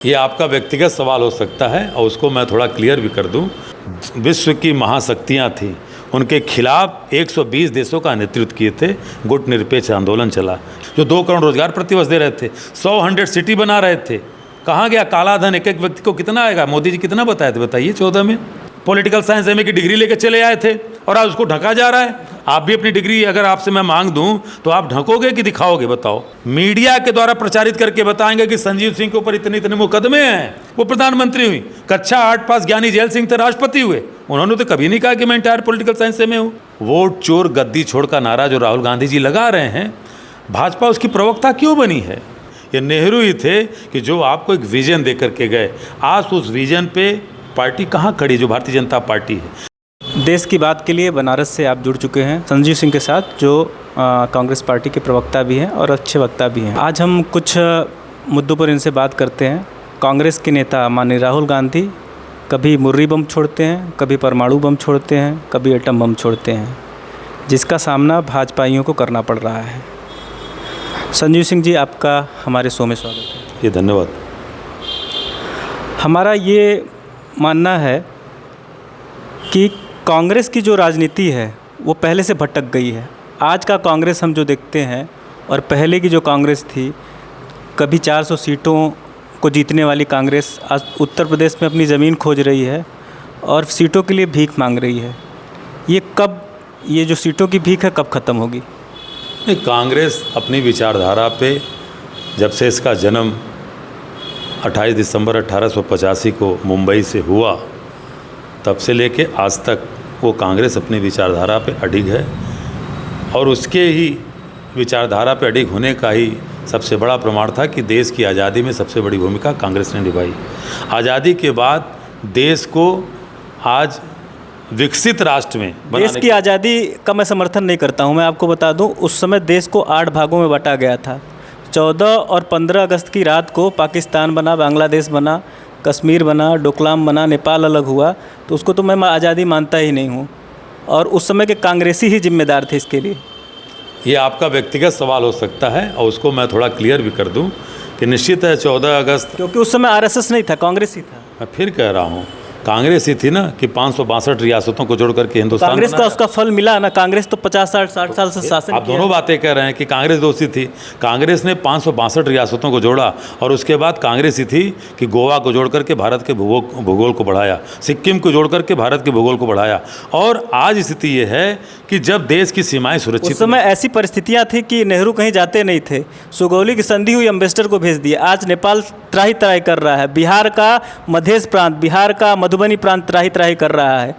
ये आपका व्यक्तिगत सवाल हो सकता है और उसको मैं थोड़ा क्लियर भी कर दूं। विश्व की महाशक्तियां थी, उनके खिलाफ 120 देशों का नेतृत्व किए थे, गुट निरपेक्ष आंदोलन चला जो 2 करोड़ रोजगार प्रतिवर्ष दे रहे थे, 100 सिटी बना रहे थे। कहाँ गया काला धन? एक एक व्यक्ति को कितना आएगा? मोदी जी कितना बताए थे बताइए? 14 में पॉलिटिकल साइंस एमए की डिग्री लेकर चले आए थे और आज उसको ढका जा रहा है। आप भी अपनी डिग्री अगर आपसे मैं मांग दूं तो आप ढकोगे कि दिखाओगे? बताओ। मीडिया के द्वारा प्रचारित करके बताएंगे कि संजीव सिंह के ऊपर इतने इतने मुकदमे हैं, वो प्रधानमंत्री हुई। कक्षा 8 पास ज्ञानी जैल सिंह थे, राष्ट्रपति हुए। उन्होंने तो कभी नहीं कहा कि मैं इंटायर पॉलिटिकल साइंस से में हूँ। वोट चोर गद्दी छोड़ का नारा जो राहुल गांधी जी लगा रहे हैं, भाजपा उसकी प्रवक्ता क्यों बनी है? ये नेहरू ही थे कि जो आपको एक विजन दे करके गए। आज उस विजन पे पार्टी कहाँ खड़ी जो भारतीय जनता पार्टी है। देश की बात के लिए बनारस से आप जुड़ चुके हैं संजीव सिंह के साथ, जो कांग्रेस पार्टी के प्रवक्ता भी हैं और अच्छे वक्ता भी हैं। आज हम कुछ मुद्दों पर इनसे बात करते हैं। कांग्रेस के नेता माननीय राहुल गांधी कभी मुर्री बम छोड़ते हैं, कभी परमाणु बम छोड़ते हैं, कभी एटम बम छोड़ते हैं, जिसका सामना भाजपाइयों को करना पड़ रहा है। संजीव सिंह जी, आपका हमारे शो में स्वागत है। ये धन्यवाद। हमारा ये मानना है कि कांग्रेस की जो राजनीति है वो पहले से भटक गई है। आज का कांग्रेस हम जो देखते हैं और पहले की जो कांग्रेस थी, कभी 400 सीटों को जीतने वाली कांग्रेस आज उत्तर प्रदेश में अपनी ज़मीन खोज रही है और सीटों के लिए भीख मांग रही है। ये जो सीटों की भीख है कब ख़त्म होगी? कांग्रेस अपनी विचारधारा पे जब से इसका जन्म 28 दिसंबर 1885 को मुंबई से हुआ, तब से लेके आज तक वो कांग्रेस अपनी विचारधारा पे अडिग है और उसके ही विचारधारा पे अडिग होने का ही सबसे बड़ा प्रमाण था कि देश की आज़ादी में सबसे बड़ी भूमिका कांग्रेस ने निभाई। आज़ादी के बाद देश को आज विकसित राष्ट्र में देश की आज़ादी का मैं समर्थन नहीं करता हूँ। मैं आपको बता दूँ, उस समय देश को 8 भागों में बांटा गया था। 14 और 15 अगस्त की रात को पाकिस्तान बना, बांग्लादेश बना, कश्मीर बना, डोकलाम बना, नेपाल अलग हुआ, तो उसको तो मैं आज़ादी मानता ही नहीं हूँ। और उस समय के कांग्रेसी ही जिम्मेदार थे इसके लिए। ये आपका व्यक्तिगत सवाल हो सकता है और उसको मैं थोड़ा क्लियर भी कर दूं कि निश्चित है 14 अगस्त, क्योंकि उस समय आरएसएस नहीं था, कांग्रेस ही था। मैं फिर कह रहा हूँ कांग्रेस ही थी ना कि 562 रियासतों को जोड़ करके हिंदुस्तान कांग्रेस का उसका फल मिला ना। कांग्रेस तो 50-60 साल से शासन आप दोनों बातें कह रहे हैं कि कांग्रेस दोषी थी। कांग्रेस ने 562 रियासतों को जोड़ा और उसके बाद कांग्रेस ही थी कि गोवा को जोड़ करके भारत के भूगोल को बढ़ाया, सिक्किम को जोड़ करके भारत के भूगोल को बढ़ाया। और आज स्थिति ये है कि जब देश की सीमाएं सुरक्षित, उस समय ऐसी परिस्थितियां थी कि नेहरू कहीं जाते नहीं थे, सुगौली की संधि हुई, अम्बेसडर को भेज दिया। आज नेपाल त्राही त्राही कर रहा है, बिहार का मध्य प्रांत, बिहार का मधुबनी प्रांत त्राही त्राही कर रहा है।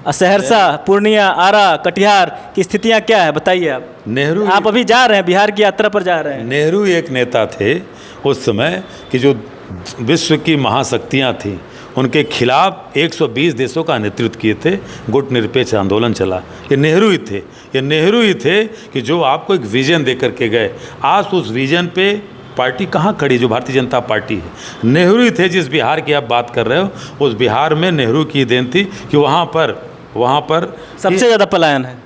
सहरसा, पूर्णिया, आरा, कटिहार की स्थितियां क्या है बताइए आप। नेहरू, आप अभी जा रहे हैं, बिहार की यात्रा पर जा रहे हैं। नेहरू एक नेता थे उस समय कि जो विश्व की महाशक्तियां थी, उनके खिलाफ 120 देशों का नेतृत्व किए थे, गुट निरपेक्ष आंदोलन चला। ये नेहरू ही थे। ये नेहरू ही थे कि जो आपको एक विजन दे करके गए। आज उस विजन पे पार्टी कहाँ खड़ी जो भारतीय जनता पार्टी है। नेहरू ही थे जिस बिहार की आप बात कर रहे हो, उस बिहार में नेहरू की देन थी कि वहाँ पर सबसे ज़्यादा पलायन है।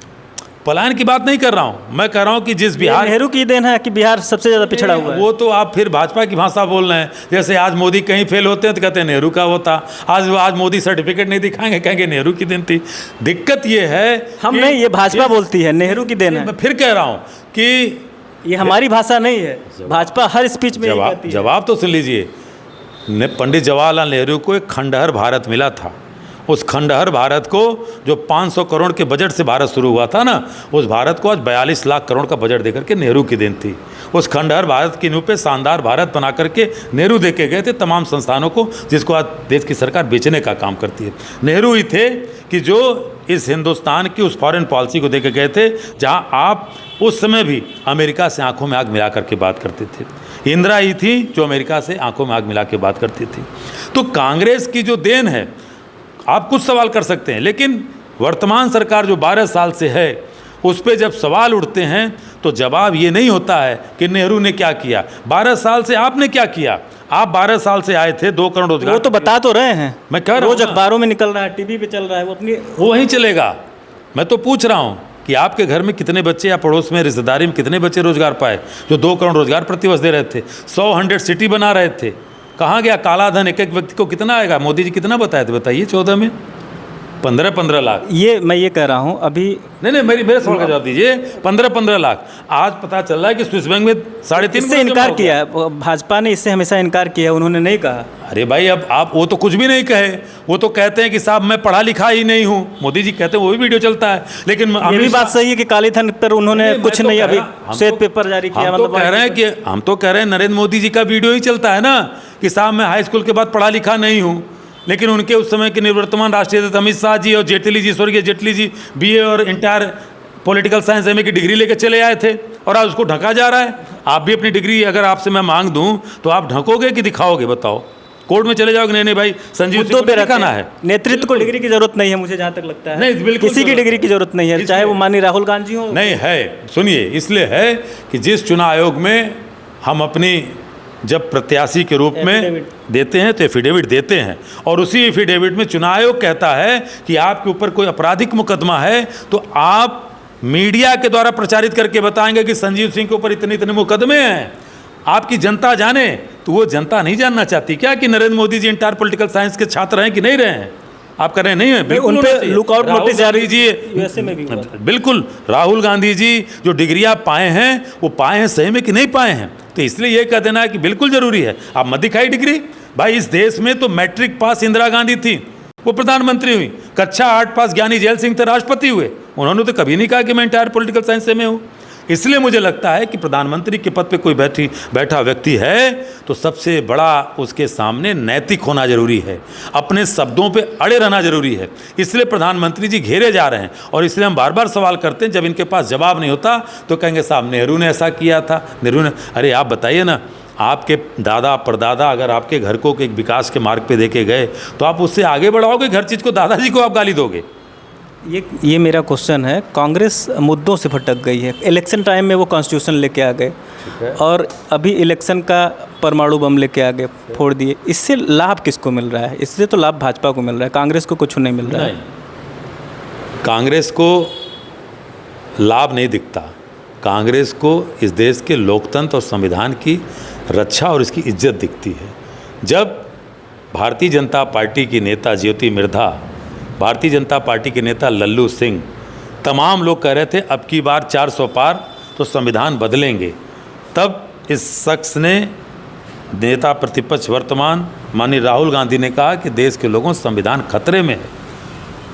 पलायन की बात नहीं कर रहा हूँ, मैं कह रहा हूँ कि जिस बिहार, नेहरू की देन है कि बिहार सबसे ज़्यादा पिछड़ा हुआ है। वो तो आप फिर भाजपा की भाषा बोल रहे हैं। जैसे आज मोदी कहीं फेल होते हैं तो कहते हैं नेहरू का होता। आज मोदी सर्टिफिकेट नहीं दिखाएंगे, कहेंगे नेहरू की देन थी। दिक्कत ये है हम नहीं, ये भाजपा बोलती है नेहरू की देन है। मैं फिर कह रहा हूँ कि ये हमारी भाषा नहीं है। भाजपा हर स्पीच में जवाब तो सुन लीजिए। पंडित जवाहरलाल नेहरू को एक खंडहर भारत मिला था। उस खंडहर भारत को, जो 500 करोड़ के बजट से भारत शुरू हुआ था ना, उस भारत को आज 42 लाख करोड़ का बजट देकर के नेहरू की देन थी। उस खंडहर भारत की नींव पे शानदार भारत बना करके नेहरू दे के गए थे तमाम संस्थानों को, जिसको आज देश की सरकार बेचने का काम करती है। नेहरू ही थे कि जो इस हिंदुस्तान की उस फॉरेन पॉलिसी को दे के गए थे, जहाँ आप उस समय भी अमेरिका से आंखों में आग मिला करके बात करते थे। इंदिरा ही थी जो अमेरिका से आंखों में आग मिला के बात करती थी। तो कांग्रेस की जो देन है, आप कुछ सवाल कर सकते हैं, लेकिन वर्तमान सरकार जो 12 साल से है, उस पर जब सवाल उठते हैं तो जवाब ये नहीं होता है कि नेहरू ने क्या किया। 12 साल से आपने क्या किया? आप 12 साल से आए थे, 2 करोड़ रोजगार। वो तो बता तो रहे हैं, मैं कह रहा हूँ रोज अखबारों में निकल रहा है, टीवी पे चल रहा है, वो वही चलेगा। मैं तो पूछ रहा हूँ कि आपके घर में कितने बच्चे या पड़ोस में रिश्तेदारी में कितने बच्चे रोजगार पाए जो 2 करोड़ रोजगार प्रतिवर्ष दे रहे थे, 100 सिटी बना रहे थे। कहाँ गया काला धन? एक एक व्यक्ति को कितना आएगा? मोदी जी कितना बताए थे बताइए 14 में? 15-15 लाख। ये मैं ये कह रहा हूँ अभी। नहीं मेरे सवाल का जवाब दीजिए। 15-15 लाख। आज पता चल रहा है कि स्विस बैंक में 3.5 इससे इनकार किया है भाजपा ने, इससे हमेशा इनकार किया, उन्होंने नहीं कहा। अरे भाई अब आप वो तो कुछ भी नहीं कहे, वो तो कहते हैं कि साहब मैं पढ़ा लिखा ही नहीं हूँ। मोदी जी कहते हैं, वो भी वीडियो चलता है। लेकिन ये भी बात सही है कि काले धन पर उन्होंने कुछ नहीं अभी श्वेत पेपर जारी किया। हम तो कह रहे हैं नरेंद्र मोदी जी का वीडियो ही चलता है ना कि साहब मैं हाई स्कूल के बाद पढ़ा लिखा नहीं हूँ। लेकिन उनके उस समय के निवर्तमान राष्ट्रीय अध्यक्ष अमित शाह जी और जेटली जी, स्वर्गीय जेटली जी बीए और इंटायर पॉलिटिकल साइंस एमए की डिग्री लेकर चले आए थे और आज उसको ढका जा रहा है। आप भी अपनी डिग्री अगर आपसे मैं मांग दूं तो आप ढकोगे कि दिखाओगे? बताओ। कोर्ट में चले जाओगे? नहीं भाई संजीव सिंह को दिखाना है। नेतृत्व को डिग्री की जरूरत नहीं है, मुझे जहाँ तक लगता है। नहीं, बिल्कुल किसी की डिग्री की जरूरत नहीं है, चाहे वो माननीय राहुल गांधी हो। नहीं है, सुनिए, इसलिए है कि जिस चुनाव आयोग में हम अपनी जब प्रत्याशी के रूप में देते हैं तो एफिडेविट देते हैं और उसी एफिडेविट में चुनाव आयोग कहता है कि आपके ऊपर कोई आपराधिक मुकदमा है तो आप मीडिया के द्वारा प्रचारित करके बताएंगे कि संजीव सिंह के ऊपर इतने इतने मुकदमे हैं, आपकी जनता जाने। तो वो जनता नहीं जानना चाहती क्या कि Narendra Modi ji entire political science के छात्र हैं कि नहीं रहे हैं? आप कर रहे नहीं है? बिल्कुल उन पे लुकआउट नोटिस जारी जी यूएसए में भी हुआ। बिल्कुल। राहुल गांधी जी जो डिग्रियां पाए हैं वो पाए हैं सही में कि नहीं पाए हैं? तो इसलिए ये कह देना है कि बिल्कुल जरूरी है। आप मत दिखाई डिग्री। भाई इस देश में तो मैट्रिक पास इंदिरा गांधी थी, वो प्रधानमंत्री हुई। कक्षा 8 पास ज्ञानी जैल सिंह थे, राष्ट्रपति हुए। उन्होंने तो कभी नहीं कहा कि मैं इंटायर पॉलिटिकल साइंस से में हूँ। इसलिए मुझे लगता है कि प्रधानमंत्री के पद पे कोई बैठा व्यक्ति है तो सबसे बड़ा उसके सामने नैतिक होना जरूरी है, अपने शब्दों पे अड़े रहना जरूरी है। इसलिए प्रधानमंत्री जी घेरे जा रहे हैं और इसलिए हम बार बार सवाल करते हैं। जब इनके पास जवाब नहीं होता तो कहेंगे साहब नेहरू ने ऐसा किया था, नेहरू ने। अरे आप बताइए ना, आपके दादा परदादा अगर आपके घर को एक विकास के मार्ग पे देके गए तो आप उससे आगे बढ़ाओगे? हर चीज़ को दादाजी को आप गाली दोगे? ये मेरा क्वेश्चन है। कांग्रेस मुद्दों से भटक गई है। इलेक्शन टाइम में वो कॉन्स्टिट्यूशन लेके आ गए और अभी इलेक्शन का परमाणु बम लेके आ गए, फोड़ दिए। इससे लाभ किसको मिल रहा है? इससे तो लाभ भाजपा को मिल रहा है, कांग्रेस को कुछ नहीं मिल रहा है। कांग्रेस को लाभ नहीं दिखता। कांग्रेस को इस देश के लोकतंत्र और संविधान की रक्षा और इसकी इज्जत दिखती है। जब भारतीय जनता पार्टी की नेता ज्योति मिर्धा, भारतीय जनता पार्टी के नेता लल्लू सिंह, तमाम लोग कह रहे थे अब की बार 400 पार तो संविधान बदलेंगे, तब इस शख्स ने, नेता प्रतिपक्ष वर्तमान माननीय राहुल गांधी ने कहा कि देश के लोगों संविधान खतरे में है।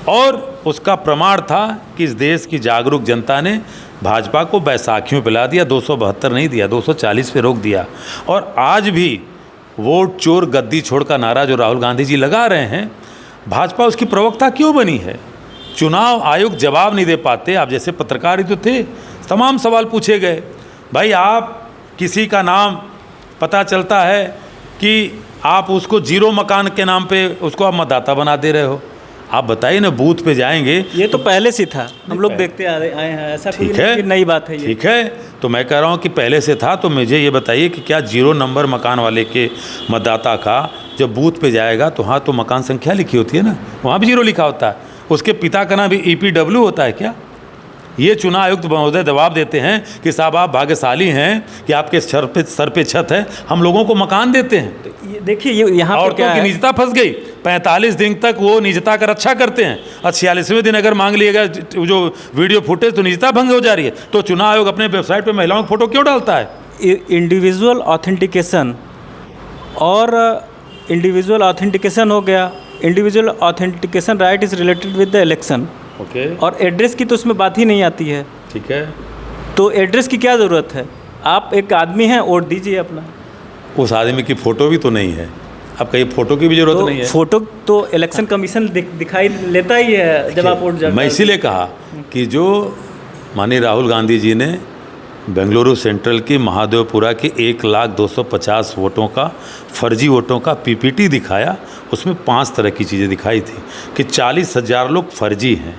और उसका प्रमाण था कि इस देश की जागरूक जनता ने भाजपा को बैसाखियों पिला दिया, 272 नहीं दिया, 240 पे रोक दिया। और आज भी वोट चोर गद्दी छोड़ का नारा जो राहुल गांधी जी लगा रहे हैं, भाजपा उसकी प्रवक्ता क्यों बनी है? चुनाव आयोग जवाब नहीं दे पाते। आप जैसे पत्रकार ही तो थे, तमाम सवाल पूछे गए। भाई आप किसी का नाम पता चलता है कि आप उसको जीरो मकान के नाम पे उसको आप मतदाता बना दे रहे हो। आप बताइए ना, बूथ पे जाएंगे। ये तो पहले से था, हम लोग देखते आए हैं, ऐसा कोई नई बात है ये। ठीक है, तो मैं कह रहा हूँ कि पहले से था। तो मुझे ये बताइए कि क्या जीरो नंबर मकान वाले के मतदाता का जब बूथ पे जाएगा तो हाँ, तो मकान संख्या लिखी होती है ना, वहाँ भी जीरो लिखा होता है। उसके पिता का नाम भी EPW होता है क्या? ये चुनाव आयुक्त महोदय जवाब देते हैं कि साहब आप भाग्यशाली हैं कि आपके सर पे छत है, हम लोगों को मकान देते हैं। तो ये देखिए, ये यहाँ पर औरतों की निजता फंस गई। 45 दिन तक वो निजता का रक्षा करते हैं और 46वें दिन अगर मांग लिएगा जो वीडियो फुटेज तो निजता भंग हो जा रही है। तो चुनाव आयोग अपने वेबसाइट पर महिलाओं की फोटो क्यों डालता है? इंडिविजुअल ऑथेंटिकेशन हो गया। Individual authentication right is related with the election. Okay. और एड्रेस की तो उसमें बात ही नहीं आती है। ठीक है, तो एड्रेस की क्या ज़रूरत है? आप एक आदमी हैं, वोट दीजिए अपना। उस आदमी की फ़ोटो भी तो नहीं है। अब कहीं फ़ोटो की भी ज़रूरत नहीं है। फ़ोटो तो इलेक्शन कमीशन दिखाई लेता ही है जब आप वोट। मैं इसीलिए कहा कि जो माननीय राहुल गांधी जी ने बेंगलुरु सेंट्रल की महादेवपुरा की 1,250 वोटों का, फर्जी वोटों का PPT दिखाया, उसमें 5 तरह की चीज़ें दिखाई थी कि 40,000 लोग फर्जी हैं,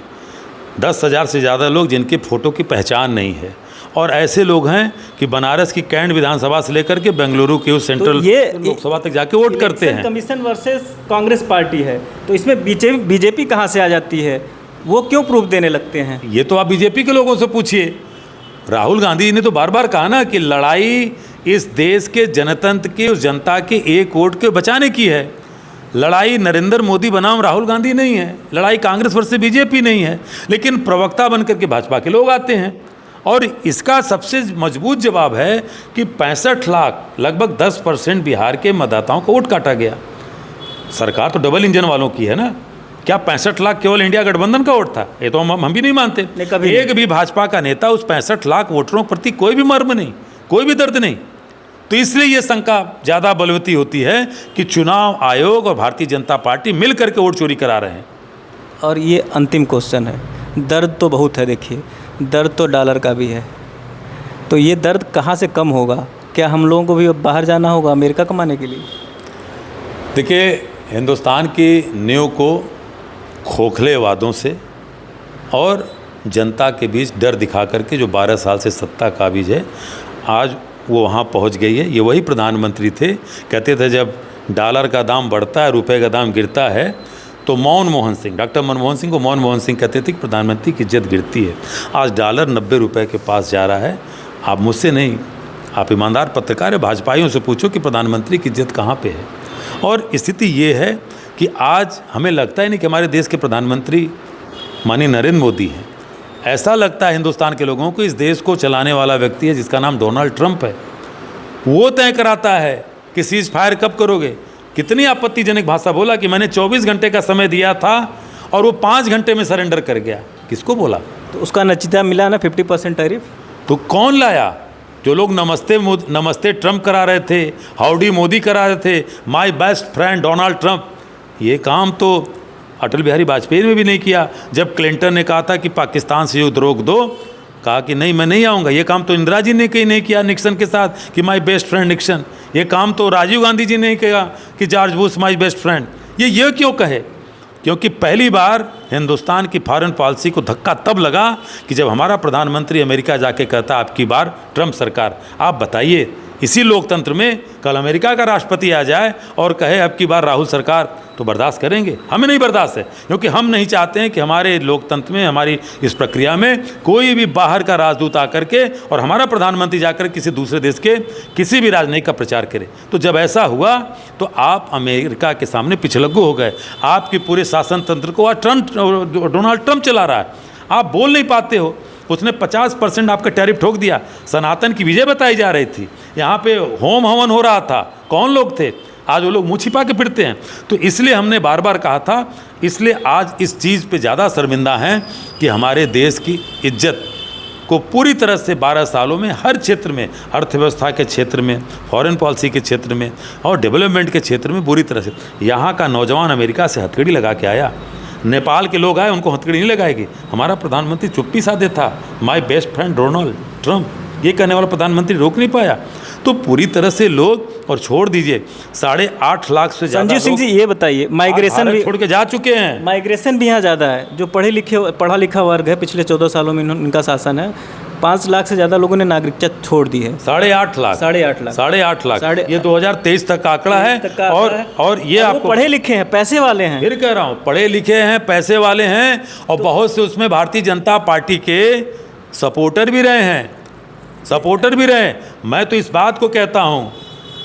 10,000 से ज़्यादा लोग जिनके फ़ोटो की पहचान नहीं है, और ऐसे लोग हैं कि बनारस की कैंट विधानसभा से लेकर के बेंगलुरु के उस सेंट्रल लोकसभा तक जाके वोट करते हैं। कमीशन वर्सेस कांग्रेस पार्टी है, तो इसमें बीजेपी कहाँ से आ जाती है? वो क्यों प्रूफ देने लगते हैं? ये तो आप बीजेपी के लोगों से पूछिए। राहुल गांधी ने तो बार बार कहा ना कि लड़ाई इस देश के जनतंत्र के, उस जनता के एक वोट के बचाने की है। लड़ाई नरेंद्र मोदी बनाम राहुल गांधी नहीं है, लड़ाई कांग्रेस वर्सेस बीजेपी नहीं है, लेकिन प्रवक्ता बनकर के भाजपा के लोग आते हैं। और इसका सबसे मजबूत जवाब है कि 65 लाख, लगभग 10% बिहार के मतदाताओं का वोट काटा गया। सरकार तो डबल इंजन वालों की है ना, क्या 65 लाख केवल इंडिया गठबंधन का वोट था? ये तो हम भी नहीं मानते। कभी एक भी भाजपा का नेता उस 65 लाख वोटरों के प्रति कोई भी मर्म नहीं, कोई भी दर्द नहीं। तो इसलिए ये शंका ज़्यादा बलवती होती है कि चुनाव आयोग और भारतीय जनता पार्टी मिल करके वोट चोरी करा रहे हैं। और ये अंतिम क्वेश्चन है, दर्द तो बहुत है, देखिए दर्द तो डॉलर का भी है, तो ये दर्द कहाँ से कम होगा? क्या हम लोगों को भी अब बाहर जाना होगा अमेरिका कमाने के लिए? देखिए, हिंदुस्तान की नींव को खोखले वादों से और जनता के बीच डर दिखा करके जो 12 साल से सत्ता काबिज है, आज वो वहाँ पहुँच गई है। ये वही प्रधानमंत्री थे, कहते थे जब डॉलर का दाम बढ़ता है, रुपए का दाम गिरता है, तो मनमोहन सिंह, डॉक्टर मनमोहन सिंह को मनमोहन सिंह कहते थे कि प्रधानमंत्री की इज्जत गिरती है। आज डॉलर 90 रुपये के पास जा रहा है। आप मुझसे नहीं, आप ईमानदार पत्रकार है, भाजपाइयों से पूछो कि प्रधानमंत्री की इज्जत कहाँ पे है। और स्थिति ये है कि आज हमें लगता ही नहीं कि हमारे देश के प्रधानमंत्री माननीय नरेंद्र मोदी हैं। ऐसा लगता है हिंदुस्तान के लोगों को इस देश को चलाने वाला व्यक्ति है जिसका नाम डोनाल्ड ट्रंप है। वो तय कराता है कि सीज फायर कब करोगे। कितनी आपत्तिजनक भाषा बोला कि मैंने 24 घंटे का समय दिया था और वो 5 घंटे में सरेंडर कर गया। किसको बोला? तो उसका नतीजा मिला ना 50% टैरिफ। तो कौन लाया? जो लोग नमस्ते ट्रंप करा रहे थे, हाउडी मोदी करा रहे थे, my best friend Donald Trump, ये काम तो अटल बिहारी वाजपेयी ने भी नहीं किया। जब क्लिंटन ने कहा था कि पाकिस्तान से युद्ध रोक दो, कहा कि नहीं मैं नहीं आऊँगा, ये काम तो इंदिरा जी ने कहीं नहीं किया निक्सन के साथ कि माय बेस्ट फ्रेंड निक्सन। ये काम तो राजीव गांधी जी ने किया कि George Bush my best friend. ये क्यों कहे? क्योंकि पहली बार हिंदुस्तान की फॉरेन पॉलिसी को धक्का तब लगा कि जब हमारा प्रधानमंत्री अमेरिका जाके कहता आपकी बार ट्रंप सरकार। आप बताइए, इसी लोकतंत्र में कल अमेरिका का राष्ट्रपति आ जाए और कहे अब की बार राहुल सरकार, तो बर्दाश्त करेंगे? हमें नहीं बर्दाश्त है, क्योंकि हम नहीं चाहते हैं कि हमारे लोकतंत्र में, हमारी इस प्रक्रिया में कोई भी बाहर का राजदूत आकर के और हमारा प्रधानमंत्री जाकर किसी दूसरे देश के किसी भी राजनयिक का प्रचार करे। तो जब ऐसा हुआ तो आप अमेरिका के सामने पिछलग्गू हो गए। आपके पूरे शासन तंत्र को आज डोनाल्ड ट्रंप चला रहा है, आप बोल नहीं पाते हो। उसने 50% आपका टैरिफ ठोक दिया। सनातन की विजय बताई जा रही थी, यहाँ पे होम हवन हो रहा था, कौन लोग थे? आज वो लोग मुँह छिपा के फिरते हैं। तो इसलिए हमने बार बार कहा था, इसलिए आज इस चीज़ पे ज़्यादा शर्मिंदा हैं कि हमारे देश की इज्जत को पूरी तरह से 12 सालों में हर क्षेत्र में, अर्थव्यवस्था के क्षेत्र में, फॉरेन पॉलिसी के क्षेत्र में और डेवलपमेंट के क्षेत्र में बुरी तरह से। यहाँ का नौजवान अमेरिका से हथकड़ी लगा के आया, नेपाल के लोग आए, उनको हथकड़ी नहीं लगाएगी। हमारा प्रधानमंत्री चुप्पी साधे था, my best friend Donald Trump, ये कहने वाला प्रधानमंत्री रोक नहीं पाया। तो पूरी तरह से लोग, और छोड़ दीजिए 8.5 लाख से ज़्यादा संजीव सिंह जी ये बताइए, माइग्रेशन भी छोड़ के जा चुके हैं। माइग्रेशन भी यहाँ ज़्यादा है। जो पढ़ा लिखा वर्ग है, पिछले 14 सालों में इनका शासन है, 5 लाख से ज़्यादा लोगों ने नागरिकता छोड़ दी है। 8.5 लाख, 8.5 लाख, ये 2023 तक का आंकड़ा है। और ये आपको पढ़े लिखे हैं, पैसे वाले हैं, फिर कह रहा हूँ, पढ़े लिखे हैं, पैसे वाले हैं, और बहुत से उसमें भारतीय जनता पार्टी के सपोर्टर भी रहे हैं, सपोर्टर भी रहे। मैं तो इस बात को कहता हूँ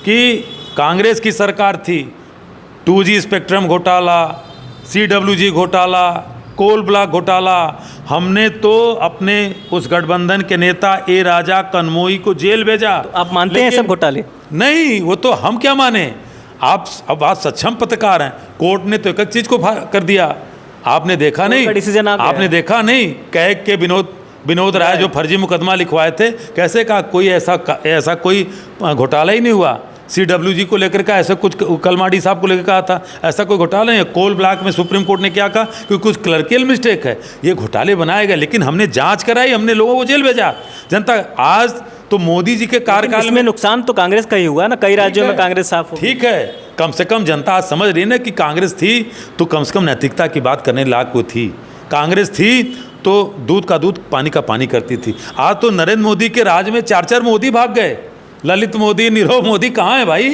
कि कांग्रेस की सरकार थी, 2G स्पेक्ट्रम घोटाला, CWG घोटाला, कोल ब्लॉक घोटाला, हमने तो अपने उस गठबंधन के नेता ए राजा कन्मोई को जेल भेजा। तो आप मानते हैं सब घोटाले? नहीं, वो तो हम क्या माने। अब आप सक्षम पत्रकार हैं, कोर्ट ने तो एक चीज़ को कर दिया, आपने देखा नहीं, डिसीजन आपने देखा नहीं, कैग के विनोद राय जो फर्जी मुकदमा लिखवाए थे, कैसे कहा कोई ऐसा कोई घोटाला ही नहीं हुआ। CWG को लेकर का ऐसा कुछ, कलमाडी साहब को लेकर कहा था ऐसा कोई घोटाला नहीं है। कोल ब्लॉक में सुप्रीम कोर्ट ने क्या कहा कि कुछ क्लर्कियल मिस्टेक है, ये घोटाले बनाए गए, लेकिन हमने जांच कराई, हमने लोगों को जेल भेजा। जनता आज तो मोदी जी के कार्यकाल में नुकसान तो कांग्रेस का ही हुआ ना, कई राज्यों में कांग्रेस साफ हो। ठीक है, कम से कम जनता आज समझ रही ना कि कांग्रेस थी तो कम से कम नैतिकता की बात करने लायक वो थी। कांग्रेस थी तो दूध का दूध पानी का पानी करती थी। आज तो नरेंद्र मोदी के राज में 4 मोदी भाग गए। ललित मोदी, नीरव मोदी कहाँ है भाई?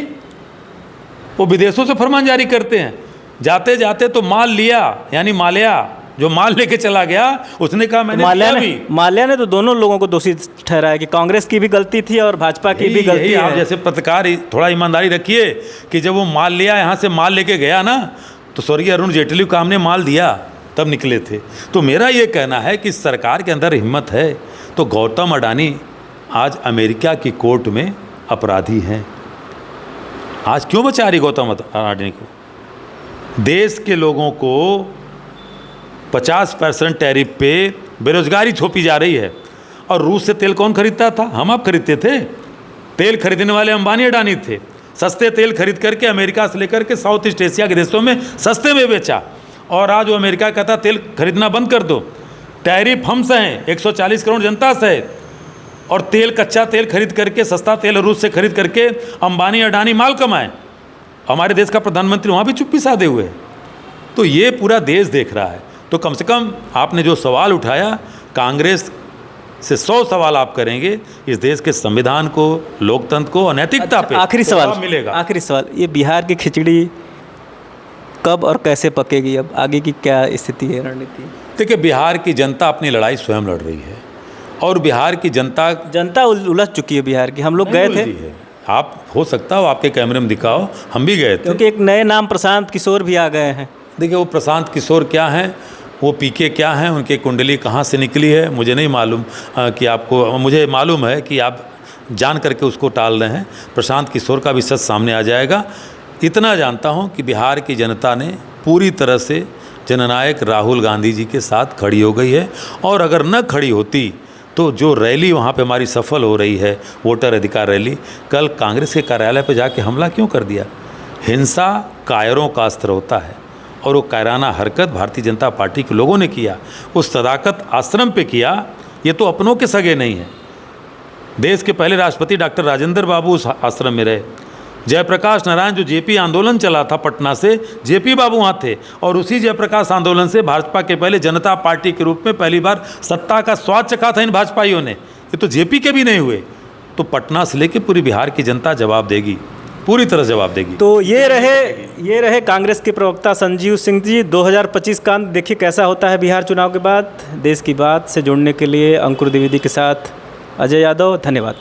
वो विदेशों से फरमान जारी करते हैं। जाते जाते तो माल लिया, यानी माल्या, जो माल लेके चला गया उसने कहा मैंने दिया भी। माल्या ने तो दोनों लोगों को दोषी ठहराया कि कांग्रेस की भी गलती थी और भाजपा की भी गलती आप है। जैसे पत्रकार थोड़ा ईमानदारी रखिए कि जब वो माल लिया, यहाँ से माल लेके गया ना, तो स्वर्गीय अरुण जेटली को हमने माल दिया तब निकले थे। तो मेरा ये कहना है कि सरकार के अंदर हिम्मत है तो गौतम अडानी आज अमेरिका की कोर्ट में अपराधी हैं। आज क्यों बचा रही गौतम अडानी को? देश के लोगों को 50% टैरिफ पे बेरोजगारी थोपी जा रही है। और रूस से तेल कौन खरीदता था? हम आप खरीदते थे। तेल खरीदने वाले अंबानी अडानी थे। सस्ते तेल खरीद करके अमेरिका से लेकर के साउथ ईस्ट एशिया के देशों में सस्ते में बेचा। और आज वो अमेरिका कहता तेल खरीदना बंद कर दो, टैरिफ हम सहें, 140 करोड़ जनता सहे। और तेल, कच्चा तेल खरीद करके, सस्ता तेल रूस से खरीद करके अंबानी अडानी माल कमाए। हमारे देश का प्रधानमंत्री वहाँ भी चुप्पी साधे हुए है। तो ये पूरा देश देख रहा है। तो कम से कम आपने जो सवाल उठाया, कांग्रेस से 100 सवाल आप करेंगे इस देश के संविधान को, लोकतंत्र को और नैतिकता पे। आखिरी तो सवाल मिलेगा। आखिरी सवाल, ये बिहार की खिचड़ी कब और कैसे पकेगी? अब आगे की क्या स्थिति है, रणनीति? देखिए, बिहार की जनता अपनी लड़ाई स्वयं लड़ रही है और बिहार की जनता उलझ चुकी है बिहार की। हम लोग गए थे, आप हो सकता हो आपके कैमरे में दिखाओ, हम भी गए थे। क्योंकि एक नए नाम प्रशांत किशोर भी आ गए हैं। देखिए, वो प्रशांत किशोर क्या हैं, वो पीके क्या हैं, उनकी कुंडली कहाँ से निकली है मुझे नहीं मालूम कि आपको, मुझे मालूम है कि आप जान करके उसको टाल रहे हैं। प्रशांत किशोर का भी सच सामने आ जाएगा। इतना जानता हूँ कि बिहार की जनता ने पूरी तरह से जननायक राहुल गांधी जी के साथ खड़ी हो गई है। और अगर न खड़ी होती तो जो रैली वहाँ पे हमारी सफल हो रही है, वोटर अधिकार रैली, कल कांग्रेस के कार्यालय पे जाके हमला क्यों कर दिया? हिंसा कायरों का अस्त्र होता है और वो कायराना हरकत भारतीय जनता पार्टी के लोगों ने किया, उस सदाकत आश्रम पे किया। ये तो अपनों के सगे नहीं है। देश के पहले राष्ट्रपति डॉक्टर राजेंद्र बाबू उस आश्रम में रहे। जयप्रकाश नारायण, जो जेपी आंदोलन चला था पटना से, जेपी बाबू वहाँ थे। और उसी जयप्रकाश आंदोलन से भाजपा के पहले जनता पार्टी के रूप में पहली बार सत्ता का स्वाद चखा था इन भाजपाइयों ने। ये तो जेपी के भी नहीं हुए। तो पटना से लेकर पूरी बिहार की जनता जवाब देगी, पूरी तरह जवाब देगी। तो ये रहे कांग्रेस के प्रवक्ता संजीव सिंह जी। 2025 का देखिए कैसा होता है बिहार चुनाव के बाद। देश की बात से जुड़ने के लिए अंकुर द्विवेदी के साथ अजय यादव, धन्यवाद।